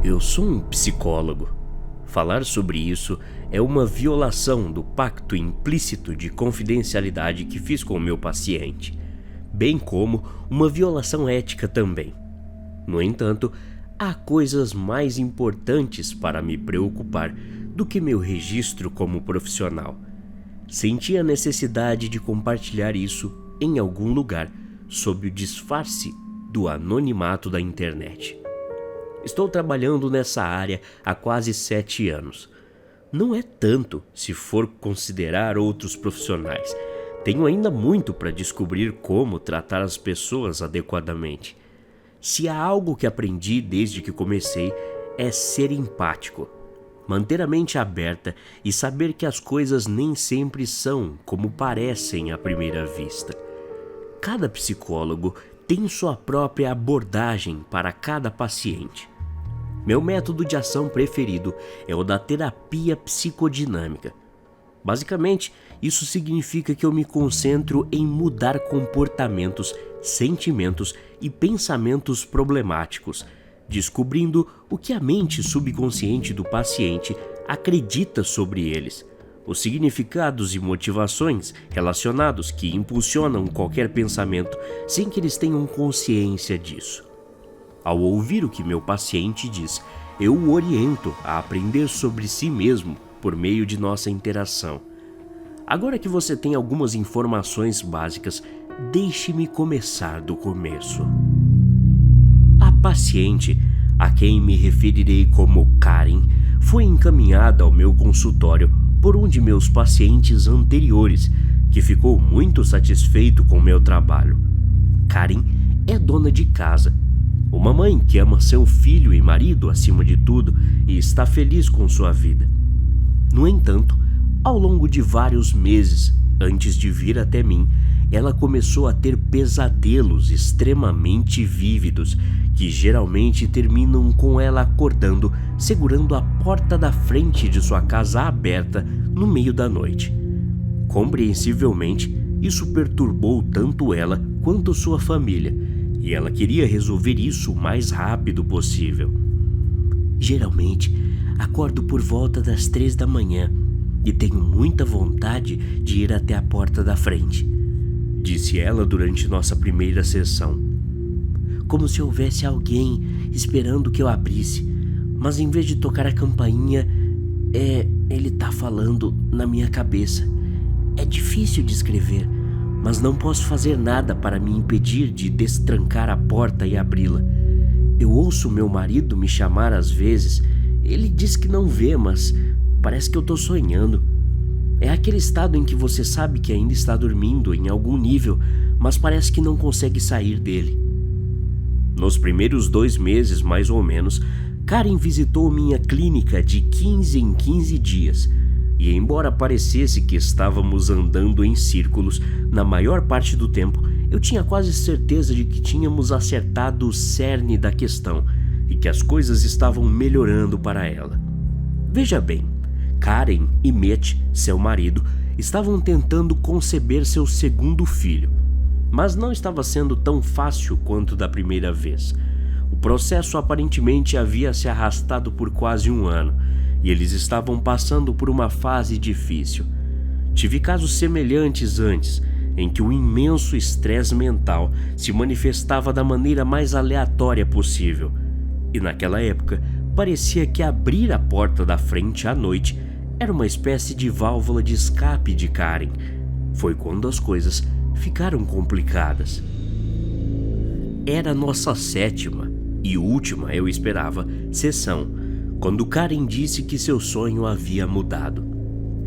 Eu sou um psicólogo. Falar sobre isso é uma violação do pacto implícito de confidencialidade que fiz com o meu paciente, bem como uma violação ética também. No entanto, há coisas mais importantes para me preocupar do que meu registro como profissional. Senti a necessidade de compartilhar isso em algum lugar, sob o disfarce do anonimato da internet. Estou trabalhando nessa área há quase 7 anos. Não é tanto se for considerar outros profissionais. Tenho ainda muito para descobrir como tratar as pessoas adequadamente. Se há algo que aprendi desde que comecei, é ser empático. Manter a mente aberta e saber que as coisas nem sempre são como parecem à primeira vista. Cada psicólogo tem sua própria abordagem para cada paciente. Meu método de ação preferido é o da terapia psicodinâmica. Basicamente, isso significa que eu me concentro em mudar comportamentos, sentimentos e pensamentos problemáticos, descobrindo o que a mente subconsciente do paciente acredita sobre eles, os significados e motivações relacionados que impulsionam qualquer pensamento sem que eles tenham consciência disso. Ao ouvir o que meu paciente diz, eu o oriento a aprender sobre si mesmo por meio de nossa interação. Agora que você tem algumas informações básicas, deixe-me começar do começo. A paciente, a quem me referirei como Karen, foi encaminhada ao meu consultório por um de meus pacientes anteriores, que ficou muito satisfeito com meu trabalho. Karen é dona de casa, uma mãe que ama seu filho e marido acima de tudo e está feliz com sua vida. No entanto, ao longo de vários meses, antes de vir até mim, ela começou a ter pesadelos extremamente vívidos, que geralmente terminam com ela acordando, segurando a porta da frente de sua casa aberta no meio da noite. Compreensivelmente, isso perturbou tanto ela quanto sua família, e ela queria resolver isso o mais rápido possível. Geralmente, acordo por volta das 3 da manhã e tenho muita vontade de ir até a porta da frente, disse ela durante nossa primeira sessão. Como se houvesse alguém esperando que eu abrisse, mas em vez de tocar a campainha, ele tá falando na minha cabeça. É difícil de escrever, mas não posso fazer nada para me impedir de destrancar a porta e abri-la. Eu ouço meu marido me chamar às vezes. Ele diz que não vê, mas parece que eu tô sonhando. É aquele estado em que você sabe que ainda está dormindo em algum nível, mas parece que não consegue sair dele. Nos primeiros 2 meses, mais ou menos, Karen visitou minha clínica de 15 em 15 dias. E embora parecesse que estávamos andando em círculos, na maior parte do tempo, eu tinha quase certeza de que tínhamos acertado o cerne da questão e que as coisas estavam melhorando para ela. Veja bem, Karen e Mitch, seu marido, estavam tentando conceber seu segundo filho, mas não estava sendo tão fácil quanto da primeira vez. O processo aparentemente havia se arrastado por quase 1 ano, e eles estavam passando por uma fase difícil. Tive casos semelhantes antes, em que o imenso estresse mental se manifestava da maneira mais aleatória possível. E naquela época, parecia que abrir a porta da frente à noite era uma espécie de válvula de escape de Karen. Foi quando as coisas ficaram complicadas. Era nossa 7ª e última, eu esperava, sessão, quando Karen disse que seu sonho havia mudado.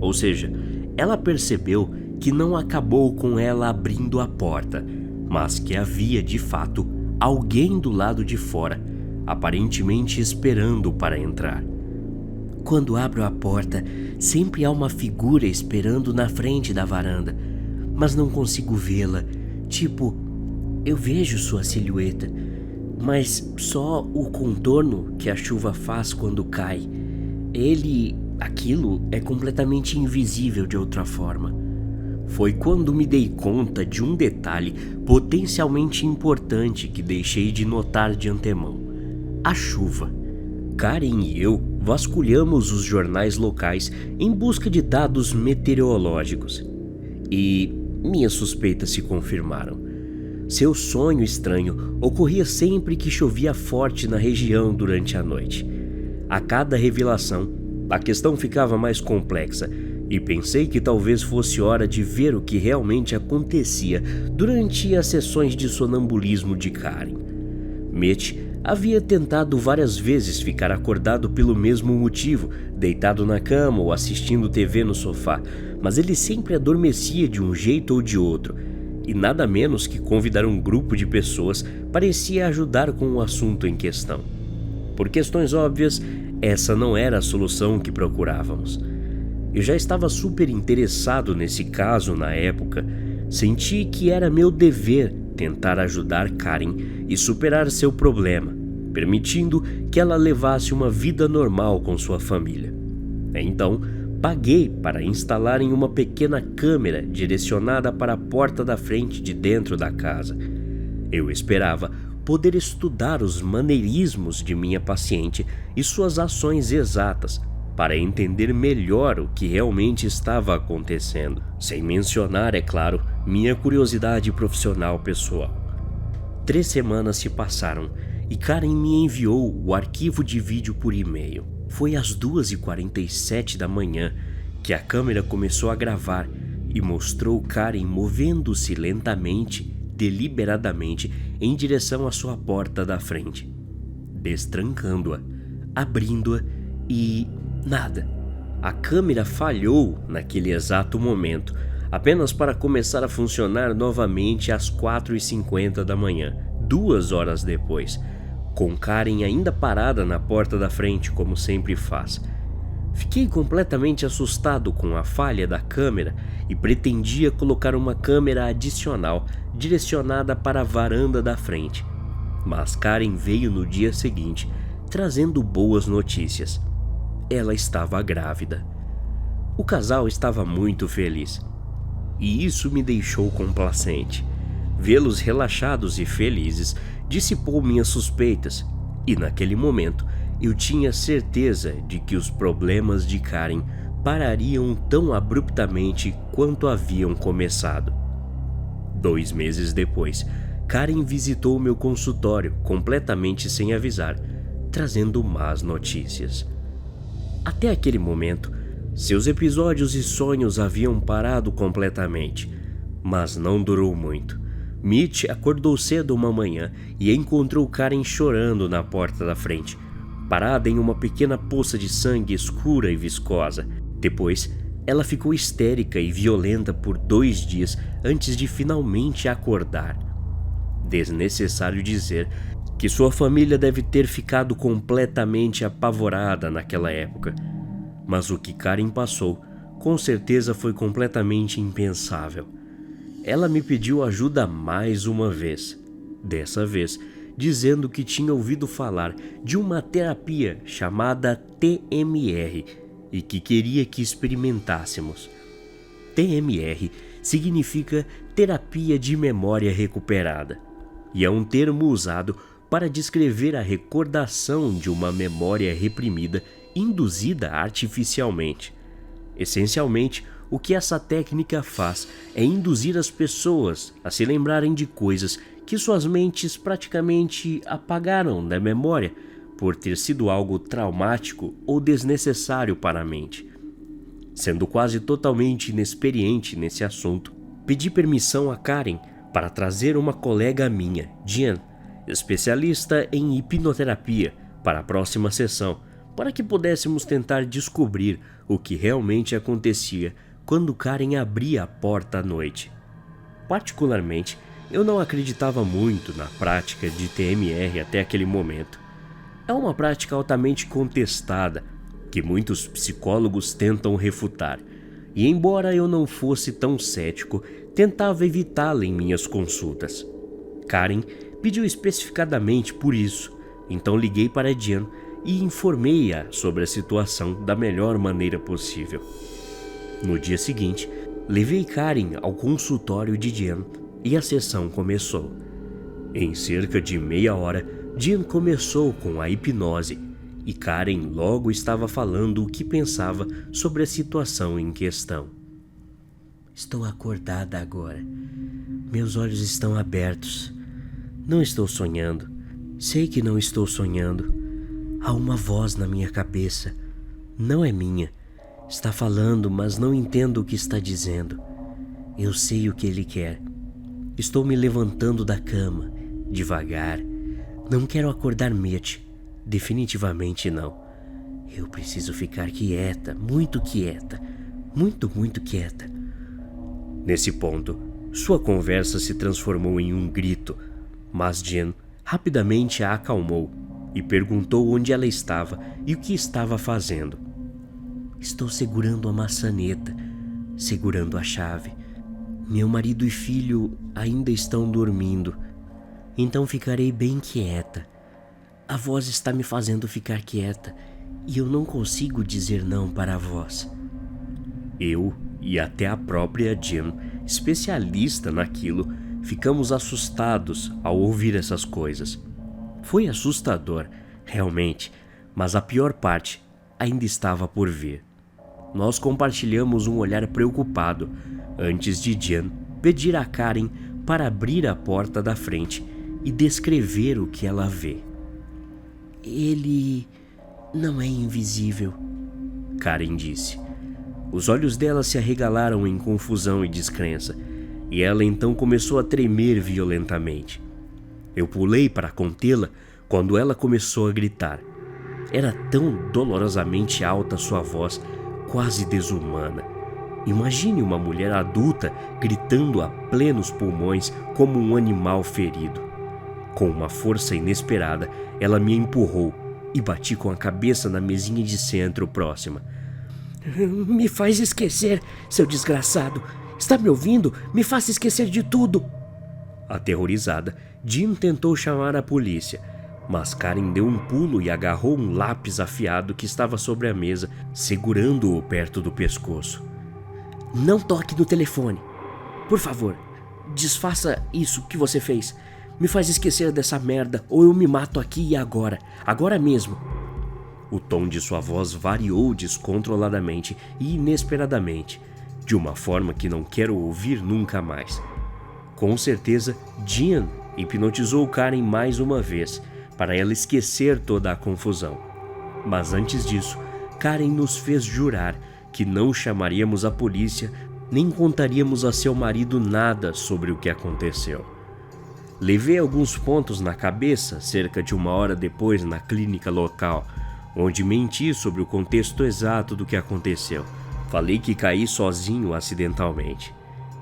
Ou seja, ela percebeu que não acabou com ela abrindo a porta, mas que havia de fato alguém do lado de fora, aparentemente esperando para entrar. Quando abro a porta, sempre há uma figura esperando na frente da varanda, mas não consigo vê-la. Tipo, eu vejo sua silhueta, mas só o contorno que a chuva faz quando cai. Aquilo é completamente invisível de outra forma. Foi quando me dei conta de um detalhe potencialmente importante que deixei de notar de antemão: a chuva. Karen e eu vasculhamos os jornais locais em busca de dados meteorológicos. E minhas suspeitas se confirmaram. Seu sonho estranho ocorria sempre que chovia forte na região durante a noite. A cada revelação, a questão ficava mais complexa e pensei que talvez fosse hora de ver o que realmente acontecia durante as sessões de sonambulismo de Karen. Mitch havia tentado várias vezes ficar acordado pelo mesmo motivo, deitado na cama ou assistindo TV no sofá, mas ele sempre adormecia de um jeito ou de outro, e nada menos que convidar um grupo de pessoas parecia ajudar com o assunto em questão. Por questões óbvias, essa não era a solução que procurávamos. Eu já estava super interessado nesse caso na época. Senti que era meu dever tentar ajudar Karen e superar seu problema, permitindo que ela levasse uma vida normal com sua família. Então, paguei para instalarem uma pequena câmera direcionada para a porta da frente de dentro da casa. Eu esperava poder estudar os maneirismos de minha paciente e suas ações exatas para entender melhor o que realmente estava acontecendo, sem mencionar, é claro, minha curiosidade profissional pessoal. 3 semanas se passaram e Karen me enviou o arquivo de vídeo por e-mail. Foi às 2h47 da manhã que a câmera começou a gravar e mostrou Karen movendo-se lentamente, deliberadamente, em direção à sua porta da frente, destrancando-a, abrindo-a e nada. A câmera falhou naquele exato momento, apenas para começar a funcionar novamente às 4h50 da manhã, 2 horas depois, com Karen ainda parada na porta da frente como sempre faz. Fiquei completamente assustado com a falha da câmera e pretendia colocar uma câmera adicional direcionada para a varanda da frente. Mas Karen veio no dia seguinte, trazendo boas notícias. Ela estava grávida. O casal estava muito feliz. E isso me deixou complacente. Vê-los relaxados e felizes dissipou minhas suspeitas, e naquele momento eu tinha certeza de que os problemas de Karen parariam tão abruptamente quanto haviam começado. 2 meses depois, Karen visitou meu consultório completamente sem avisar, trazendo más notícias. Até aquele momento, seus episódios e sonhos haviam parado completamente, mas não durou muito. Mitch acordou cedo uma manhã e encontrou Karen chorando na porta da frente, parada em uma pequena poça de sangue escura e viscosa. Depois, ela ficou histérica e violenta por 2 dias antes de finalmente acordar. Desnecessário dizer que sua família deve ter ficado completamente apavorada naquela época. Mas o que Karen passou, com certeza foi completamente impensável. Ela me pediu ajuda mais uma vez, dessa vez dizendo que tinha ouvido falar de uma terapia chamada TMR e que queria que experimentássemos. TMR significa Terapia de Memória Recuperada e é um termo usado para descrever a recordação de uma memória reprimida induzida artificialmente. Essencialmente, o que essa técnica faz é induzir as pessoas a se lembrarem de coisas que suas mentes praticamente apagaram da memória por ter sido algo traumático ou desnecessário para a mente. Sendo quase totalmente inexperiente nesse assunto, pedi permissão a Karen para trazer uma colega minha, Jen, especialista em hipnoterapia, para a próxima sessão, para que pudéssemos tentar descobrir o que realmente acontecia quando Karen abria a porta à noite. Particularmente, eu não acreditava muito na prática de TMR até aquele momento. É uma prática altamente contestada, que muitos psicólogos tentam refutar, e embora eu não fosse tão cético, tentava evitá-la em minhas consultas. Karen pediu especificadamente por isso, então liguei para Jen e informei-a sobre a situação da melhor maneira possível. No dia seguinte, levei Karen ao consultório de Jen e a sessão começou. Em cerca de meia hora, Jen começou com a hipnose e Karen logo estava falando o que pensava sobre a situação em questão. Estou acordada agora. Meus olhos estão abertos. Não estou sonhando. Sei que não estou sonhando. Há uma voz na minha cabeça. Não é minha. Está falando, mas não entendo o que está dizendo. Eu sei o que ele quer. Estou me levantando da cama, devagar. Não quero acordar Mitch. Definitivamente não. Eu preciso ficar quieta, muito quieta. Muito, muito quieta. Nesse ponto, sua conversa se transformou em um grito, mas Jean rapidamente a acalmou e perguntou onde ela estava e o que estava fazendo. Estou segurando a maçaneta, segurando a chave. Meu marido e filho ainda estão dormindo, então ficarei bem quieta. A voz está me fazendo ficar quieta e eu não consigo dizer não para a voz. Eu e até a própria Jean, especialista naquilo, ficamos assustados ao ouvir essas coisas. Foi assustador, realmente, mas a pior parte ainda estava por vir. Nós compartilhamos um olhar preocupado antes de Jean pedir a Karen para abrir a porta da frente e descrever o que ela vê. Ele não é invisível, Karen disse. Os olhos dela se arregalaram em confusão e descrença, e ela então começou a tremer violentamente. Eu pulei para contê-la quando ela começou a gritar. Era tão dolorosamente alta sua voz, quase desumana. Imagine uma mulher adulta gritando a plenos pulmões como um animal ferido. Com uma força inesperada, ela me empurrou e bati com a cabeça na mesinha de centro próxima. Me faz esquecer, seu desgraçado. Está me ouvindo? Me faça esquecer de tudo. Aterrorizada, Jean tentou chamar a polícia, mas Karen deu um pulo e agarrou um lápis afiado que estava sobre a mesa, segurando-o perto do pescoço. Não toque no telefone. Por favor, desfaça isso que você fez. Me faz esquecer dessa merda ou eu me mato aqui e agora. Agora mesmo. O tom de sua voz variou descontroladamente e inesperadamente, de uma forma que não quero ouvir nunca mais. Com certeza, Jean hipnotizou Karen mais uma vez, para ela esquecer toda a confusão. Mas antes disso, Karen nos fez jurar que não chamaríamos a polícia nem contaríamos a seu marido nada sobre o que aconteceu. Levei alguns pontos na cabeça cerca de 1 hora depois na clínica local, onde menti sobre o contexto exato do que aconteceu. Falei que caí sozinho acidentalmente.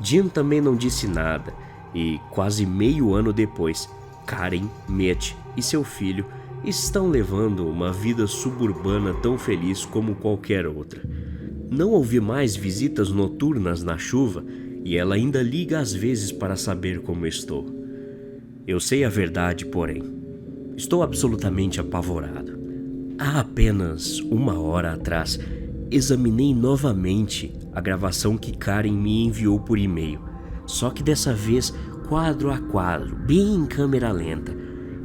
Jean também não disse nada e, quase meio ano depois, Karen, Mitch e seu filho estão levando uma vida suburbana tão feliz como qualquer outra. Não ouvi mais visitas noturnas na chuva e ela ainda liga às vezes para saber como estou. Eu sei a verdade, porém. Estou absolutamente apavorado. Há apenas 1 hora atrás, examinei novamente a gravação que Karen me enviou por e-mail, só que dessa vez quadro a quadro, bem em câmera lenta,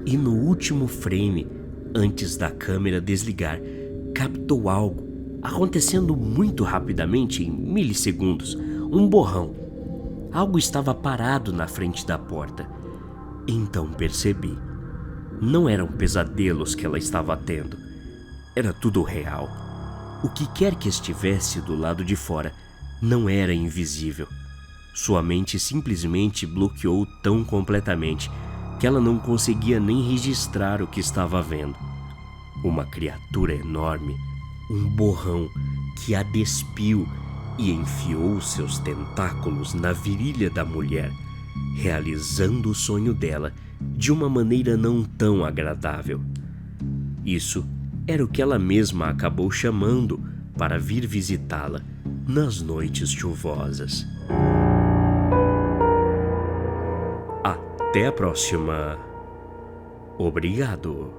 e no último frame, antes da câmera desligar, captou algo acontecendo muito rapidamente em milissegundos, um borrão. Algo estava parado na frente da porta. Então percebi. Não eram pesadelos que ela estava tendo. Era tudo real. O que quer que estivesse do lado de fora não era invisível. Sua mente simplesmente bloqueou tão completamente que ela não conseguia nem registrar o que estava vendo. Uma criatura enorme, um borrão que a despiu e enfiou seus tentáculos na virilha da mulher, realizando o sonho dela de uma maneira não tão agradável. Isso era o que ela mesma acabou chamando para vir visitá-la nas noites chuvosas. Até a próxima. Obrigado.